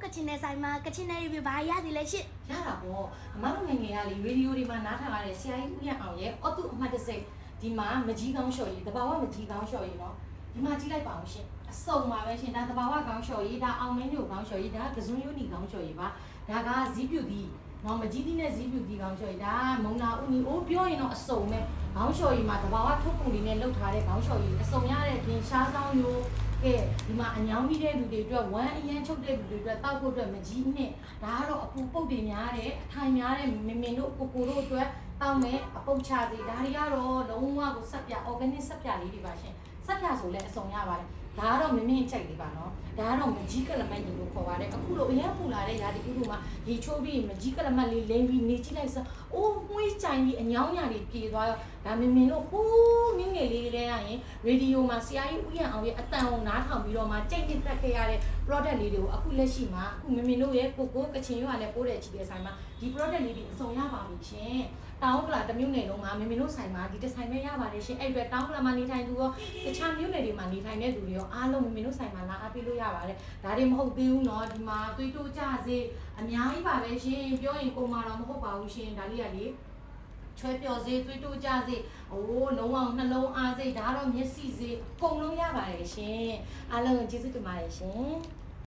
ကချင်နယ်ဆိုင်မှာကချင်နယ်ရီဘာရသည်လဲရှင့်ရတာပေါ့အမတို့ငယ်ငယ်ကလေရေဒီယိုတွေမှာနားထောင်ရတဲ့ဆရာကြီးဦးရအောင်ရဲ့အော်တူအမှတ်တစိဒီမှာမကြီးကောင်းလျှော်ရည်တဘာဝမကြီးကောင်းလျှော်ရည်နော်ဒီမှာကြည့်လိုက်ပါအောင်ရှင်အစုံပါပဲရှင်ဒါတဘာဝကောင်းလျှော်ရည်ဒါအောင်မင်းတို့ကောင်းလျှော်ရည်ဒါကစွန်းယိုနီကောင်းလျှော်ရည်ပါဒါကဇီးပြူဒီနော်မကြီးသီးနဲ့ဇီးပြူဒီကောင်းလျှော်ရည်ဒါမုံနာဦးနီအိုးပြောရင်တော့အစုံပဲကောင်းလျှော်ရည်မှာတဘာဝထုတ်ပုံလေးနဲ့လုပ်ထားတဲ့ကောင်းလျှော်ရည်အစုံရတဲ့ပြင်ရှားဆောင်ယိုကဲဒီမှာအညောင်းကြီးတဲ့လူတွေအတွက်ဝမ်းအရန်ချုပ်တဲ့လူတွေအတွက်တောက်ဖို့အတွက်မကြီးနဲ့ဒါကတော့အပူပုတ်တွေများတယ်အထိုင်များတဲ့မင်တို့ကိုတို့အတွက်တောက်မယ်အပုတ်ချစေဒါတွေကတော့လုံးဝကိုဆက်ပြ organic ဆက်ပြလေးတွေပါရှင်ဆက်ပြဆိုလဲအစုံရပါတယ်ဒါကတော့မင်းချိုက်လေးပါနော်ဒါကတော့မကြီးကလမတ်ကြီးလို့ခေါ်ပါတယ်အခုလိုအရင်ပူလာတဲ့ຢာဒီဥတို့မှာရေချိုးပြီးမကြီးကလမတ်လေးလိမ့်ပြီးနေကြည့်လိုက်စအိုးမွှေးကြိုင်ပြီးအညောင်းညာတွေပြေသွားရောဒါမင်းတို့ဟိုးငငယ်လေးတွေရရင်ရေဒီယိုမှာဆရာကြီးဦးရအောင်ရဲ့အတန်အောင်နားထောင်ပြီးတော့မှကြိတ်နှစ်သက်ခဲ့ရတဲ့ product လေးတွေကိုအခုလက်ရှိမှာအခုမင်းတို့ရဲ့ကိုကချင်ရွာနဲ့ပိုးတဲ့ချီတဲ့ဆိုင်မှာဒီ product လေးတွေအစုံရပါပြီရှင်တောင်းကလာတမျိုးနယ်လုံးမှာမင်းတို့ဆိုင်မှာဒီတစ်ဆိုင်ပဲရပါတယ်ရှင်အဲ့အတွက်တောင်းကလာမှာနေထိုင်သူရောတခြားမျိုးနယ်တွေမှာနေထိုင်တဲ့သူတွေရောအားလုံးမင်းတို့ဆိုင်မှာလာအားပေးလို့ရပါတယ်ဒါတွေမဟုတ်သေးဘူးเนาะဒီမှာသွေးတိုးကြစေအများကြီးပါပဲရှင်ပြောရင်ပုံမှန်တော့မဟုတ်ပါဘူးရှင်ဒါလေးကလေချွဲပျော်စေသွေးတိုးကြစေအိုးလုံးဝနှလုံးအားစေဒါတော့မျက်စိစေအကုန်လုံးရပါတယ်ရှင်အားလုံးကျေးဇူးတင်ပါတယ်ရှင်